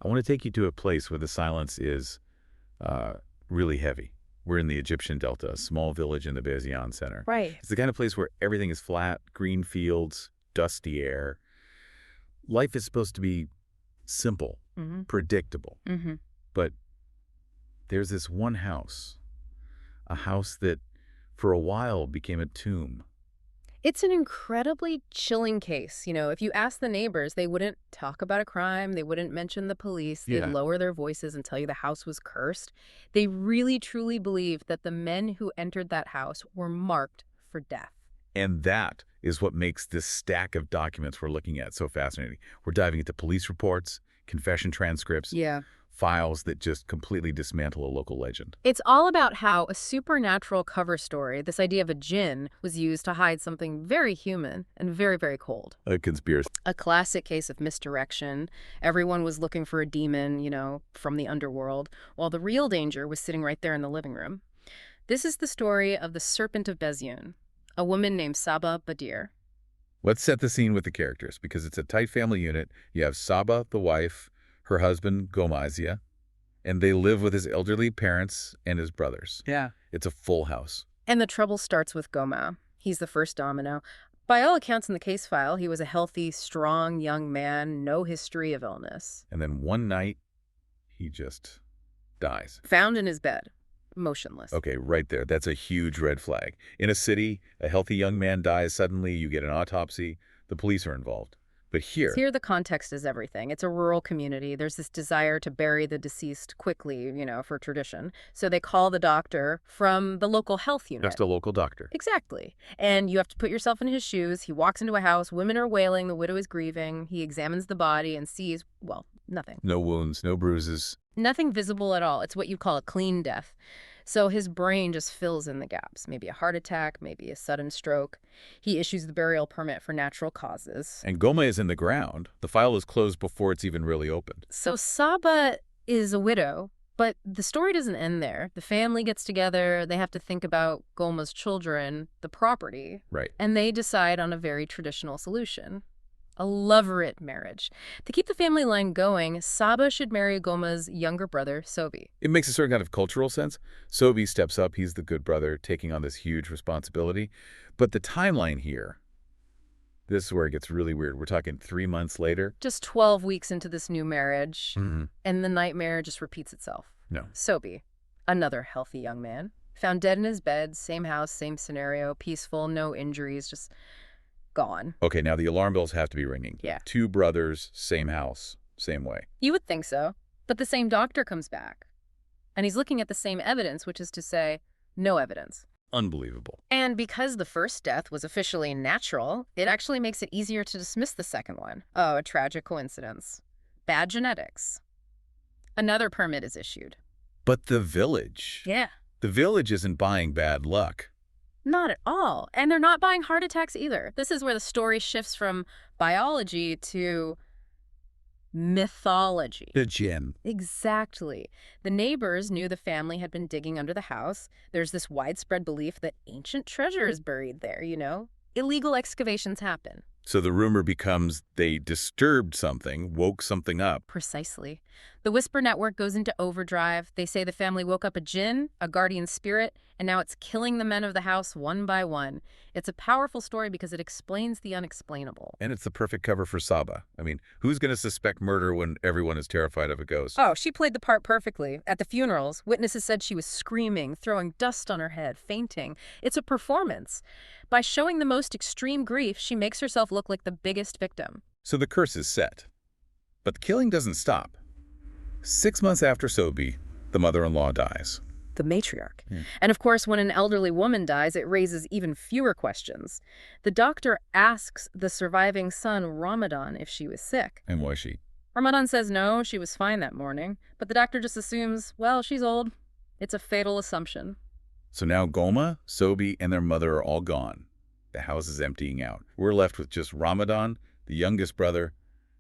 I want to take you to a place where the silence is really heavy. We're in the Egyptian Delta, a small village in the Basyoun Center. Right. It's the kind of place where everything is flat, green fields, dusty air. Life is supposed to be simple, predictable. But there's this one house, a house that for a while became a tomb. It's an incredibly chilling case. If you ask the neighbors, they wouldn't talk about a crime. They wouldn't mention the police. They'd lower their voices and tell you the house was cursed. They really, truly believed that the men who entered that house were marked for death. And that is what makes this stack of documents we're looking at so fascinating. We're diving into police reports, confession transcripts, files that just completely dismantle a local legend. It's all about how a supernatural cover story, this idea of a djinn, was used to hide something very human and very, very cold. A conspiracy. A classic case of misdirection. Everyone was looking for a demon, from the underworld, while the real danger was sitting right there in the living room. This is the story of the Serpent of Basyoun, a woman named Sabah Bedair. Let's set the scene with the characters, because it's a tight family unit. You have Sabah, the wife, her husband, Gharbia, and they live with his elderly parents and his brothers. Yeah. It's a full house. And the trouble starts with Gharbia. He's the first domino. By all accounts in the case file, he was a healthy, strong young man, no history of illness. And then one night, he just dies. Found in his bed, motionless. Okay, right there. That's a huge red flag. In a city, a healthy young man dies suddenly, you get an autopsy, the police are involved. But here the context is everything. It's a rural community. There's this desire to bury the deceased quickly, for tradition. So they call the doctor from the local health unit. Just a local doctor. Exactly. And you have to put yourself in his shoes. He walks into a house. Women are wailing. The widow is grieving. He examines the body and sees, nothing. No wounds, no bruises. Nothing visible at all. It's what you'd call a clean death. So his brain just fills in the gaps. Maybe a heart attack, maybe a sudden stroke. He issues the burial permit for natural causes. And Gharbia is in the ground. The file is closed before it's even really opened. So Sabah is a widow, but the story doesn't end there. The family gets together. They have to think about Gharbia's children, the property. Right. And they decide on a very traditional solution. A loverate marriage. To keep the family line going, Sabah should marry Gharbia's younger brother, Sobi. It makes a certain kind of cultural sense. Sobi steps up. He's the good brother taking on this huge responsibility. But the timeline here, this is where it gets really weird. We're talking 3 months later. Just 12 weeks into this new marriage, and the nightmare just repeats itself. No. Sobi, another healthy young man, found dead in his bed, same house, same scenario, peaceful, no injuries, just gone. Okay, now the alarm bells have to be ringing. Yeah. 2 brothers, same house, same way. You would think so. But the same doctor comes back. And he's looking at the same evidence, which is to say, no evidence. Unbelievable. And because the first death was officially natural, it actually makes it easier to dismiss the second one. Oh, a tragic coincidence. Bad genetics. Another permit is issued. But the village. Yeah. The village isn't buying bad luck. Not at all. And they're not buying heart attacks either. This is where the story shifts from biology to mythology. The djinn. Exactly. The neighbors knew the family had been digging under the house. There's this widespread belief that ancient treasure is buried there, Illegal excavations happen. So the rumor becomes they disturbed something, woke something up. Precisely. The whisper network goes into overdrive. They say the family woke up a djinn, a guardian spirit, and now it's killing the men of the house one by one. It's a powerful story because it explains the unexplainable. And it's the perfect cover for Sabah. I mean, who's going to suspect murder when everyone is terrified of a ghost? Oh, she played the part perfectly. At the funerals, witnesses said she was screaming, throwing dust on her head, fainting. It's a performance. By showing the most extreme grief, she makes herself look like the biggest victim. So the curse is set. But the killing doesn't stop. 6 months after Sobi, the mother-in-law dies. The matriarch. And of course, when an elderly woman dies, it raises even fewer questions. The doctor asks the surviving son, Ramadan, if she was sick. And was she? Ramadan says no, she was fine that morning. But the doctor just assumes, well, she's old. It's a fatal assumption. So now Gharbia, Sobi, and their mother are all gone. The house is emptying out. We're left with just Ramadan, the youngest brother,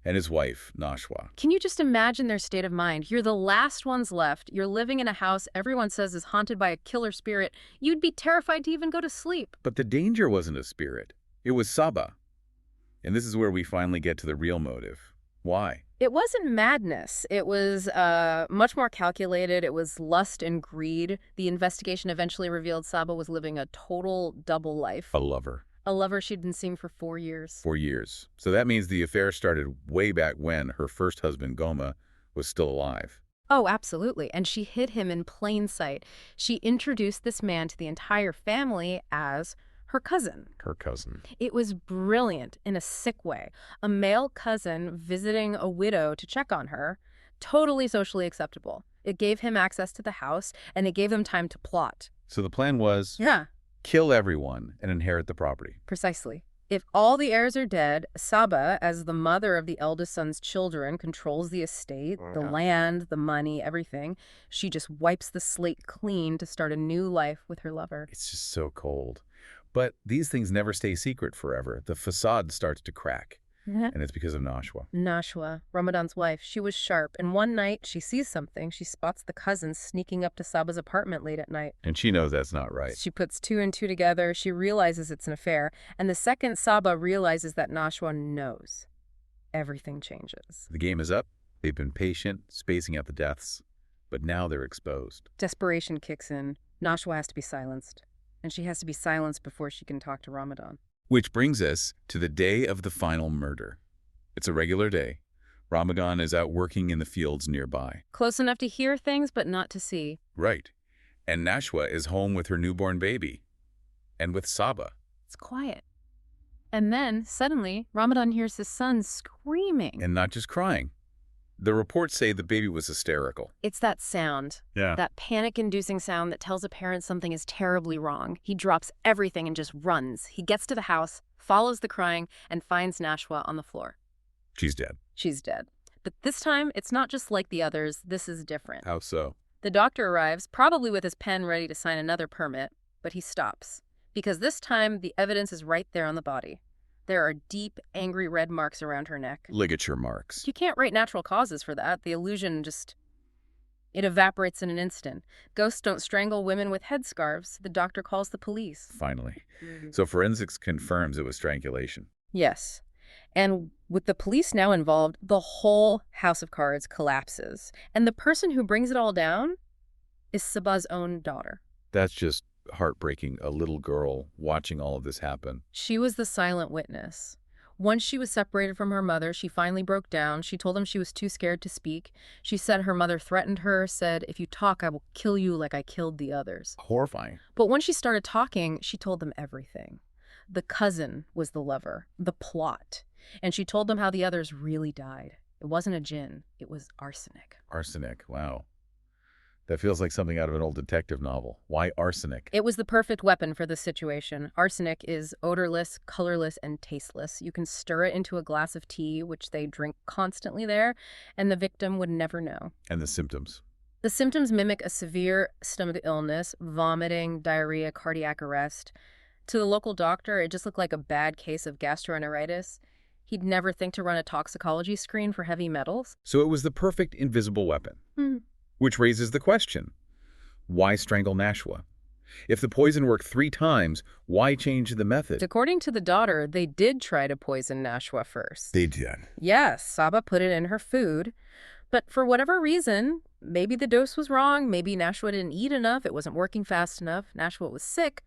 and his wife, Nashwa. Can you just imagine their state of mind? You're the last ones left. You're living in a house everyone says is haunted by a killer spirit. You'd be terrified to even go to sleep. But the danger wasn't a spirit. It was Sabah. And this is where we finally get to the real motive. Why? It wasn't madness. It was much more calculated. It was lust and greed. The investigation eventually revealed Sabah was living a total double life. A lover. A lover she'd been seeing for 4 years. 4 years. So that means the affair started way back when her first husband, Goma, was still alive. Oh, absolutely. And she hid him in plain sight. She introduced this man to the entire family as her cousin. Her cousin. It was brilliant in a sick way. A male cousin visiting a widow to check on her, totally socially acceptable. It gave him access to the house, and it gave them time to plot. So the plan was kill everyone and inherit the property. Precisely. If all the heirs are dead, Sabah, as the mother of the eldest son's children, controls the estate, the land, the money, everything. She just wipes the slate clean to start a new life with her lover. It's just so cold. But these things never stay secret forever. The facade starts to crack. And it's because of Nashwa. Nashwa, Ramadan's wife, she was sharp. And one night, she sees something. She spots the cousin sneaking up to Sabah's apartment late at night. And she knows that's not right. She puts 2 and 2 together. She realizes it's an affair. And the second Sabah realizes that Nashwa knows, everything changes. The game is up. They've been patient, spacing out the deaths. But now they're exposed. Desperation kicks in. Nashwa has to be silenced. And she has to be silenced before she can talk to Ramadan. Which brings us to the day of the final murder. It's a regular day. Ramadan is out working in the fields nearby. Close enough to hear things, but not to see. Right. And Nashwa is home with her newborn baby. And with Sabah. It's quiet. And then, suddenly, Ramadan hears his son screaming. And not just crying. The reports say the baby was hysterical. It's that sound. Yeah. That panic-inducing sound that tells a parent something is terribly wrong. He drops everything and just runs. He gets to the house, follows the crying, and finds Nashwa on the floor. She's dead. She's dead. But this time, it's not just like the others. This is different. How so? The doctor arrives, probably with his pen ready to sign another permit, but he stops. Because this time, the evidence is right there on the body. There are deep, angry red marks around her neck. Ligature marks. You can't write natural causes for that. The illusion just... it evaporates in an instant. Ghosts don't strangle women with headscarves. The doctor calls the police. Finally. So forensics confirms it was strangulation. Yes. And with the police now involved, the whole house of cards collapses. And the person who brings it all down is Sabah's own daughter. That's just heartbreaking. A little girl watching all of this happen. She was the silent witness. Once she was separated from her mother, she finally broke down. She told him she was too scared to speak. She said her mother threatened her, said, "If you talk, I will kill you like I killed the others." Horrifying. But when she started talking, she told them everything. The cousin was the lover, the plot. And she told them how the others really died. It wasn't a jinn. It was arsenic. Arsenic. Wow. That feels like something out of an old detective novel. Why arsenic? It was the perfect weapon for this situation. Arsenic is odorless, colorless, and tasteless. You can stir it into a glass of tea, which they drink constantly there, and the victim would never know. And the symptoms? The symptoms mimic a severe stomach illness, vomiting, diarrhea, cardiac arrest. To the local doctor, it just looked like a bad case of gastroenteritis. He'd never think to run a toxicology screen for heavy metals. So it was the perfect invisible weapon. Which raises the question, why strangle Nashwa? If the poison worked 3 times, why change the method? According to the daughter, they did try to poison Nashwa first. They did. Yes, Sabah put it in her food. But for whatever reason, maybe the dose was wrong, maybe Nashwa didn't eat enough, it wasn't working fast enough, Nashwa was sick,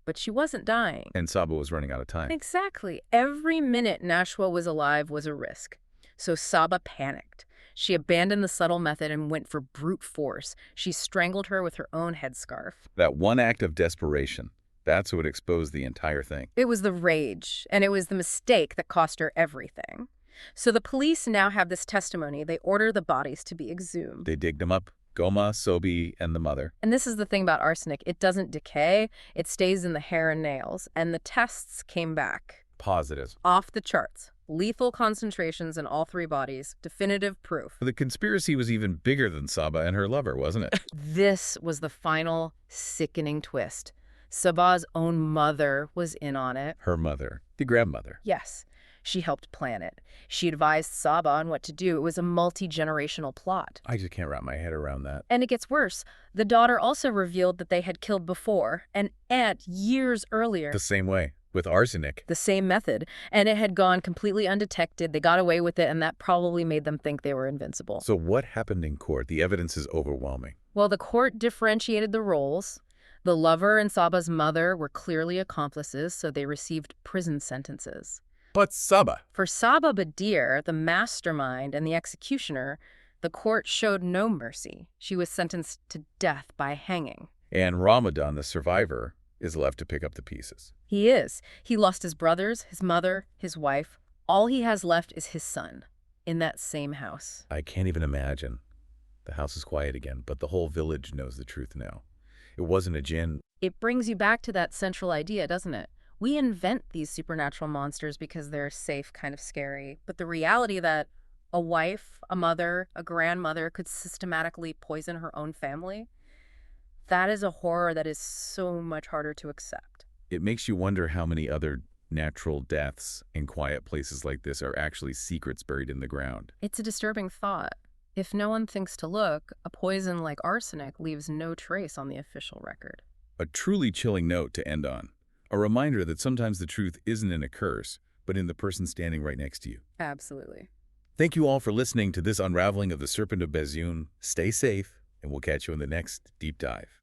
but she wasn't dying. And Sabah was running out of time. Exactly. Every minute Nashwa was alive was a risk. So Sabah panicked. She abandoned the subtle method and went for brute force. She strangled her with her own headscarf. That one act of desperation, that's what exposed the entire thing. It was the rage, and it was the mistake that cost her everything. So the police now have this testimony. They order the bodies to be exhumed. They dig them up. Goma, Sobi, and the mother. And this is the thing about arsenic. It doesn't decay. It stays in the hair and nails. And the tests came back. Positive. Off the charts. Lethal concentrations in all 3 bodies. Definitive proof. The conspiracy was even bigger than Sabah and her lover, wasn't it? This was the final sickening twist. Sabah's own mother was in on it. Her mother. The grandmother. Yes. She helped plan it. She advised Sabah on what to do. It was a multi-generational plot. I just can't wrap my head around that. And it gets worse. The daughter also revealed that they had killed before, an aunt years earlier. The same way. With arsenic. The same method. And it had gone completely undetected. They got away with it, and that probably made them think they were invincible. So what happened in court? The evidence is overwhelming. Well, the court differentiated the roles. The lover and Sabah's mother were clearly accomplices, so they received prison sentences. But Sabah. For Sabah Bedair, the mastermind and the executioner, the court showed no mercy. She was sentenced to death by hanging. And Ramadan, the survivor, is left to pick up the pieces. He is. He lost his brothers, his mother, his wife. All he has left is his son, in that same house. I can't even imagine. The house is quiet again, but the whole village knows the truth now. It wasn't a jinn. It brings you back to that central idea, doesn't it? We invent these supernatural monsters because they're safe, kind of scary. But the reality that a wife, a mother, a grandmother could systematically poison her own family, that is a horror that is so much harder to accept. It makes you wonder how many other natural deaths in quiet places like this are actually secrets buried in the ground. It's a disturbing thought. If no one thinks to look, a poison like arsenic leaves no trace on the official record. A truly chilling note to end on. A reminder that sometimes the truth isn't in a curse, but in the person standing right next to you. Absolutely. Thank you all for listening to this unraveling of the Serpent of Basyoun. Stay safe, and we'll catch you in the next deep dive.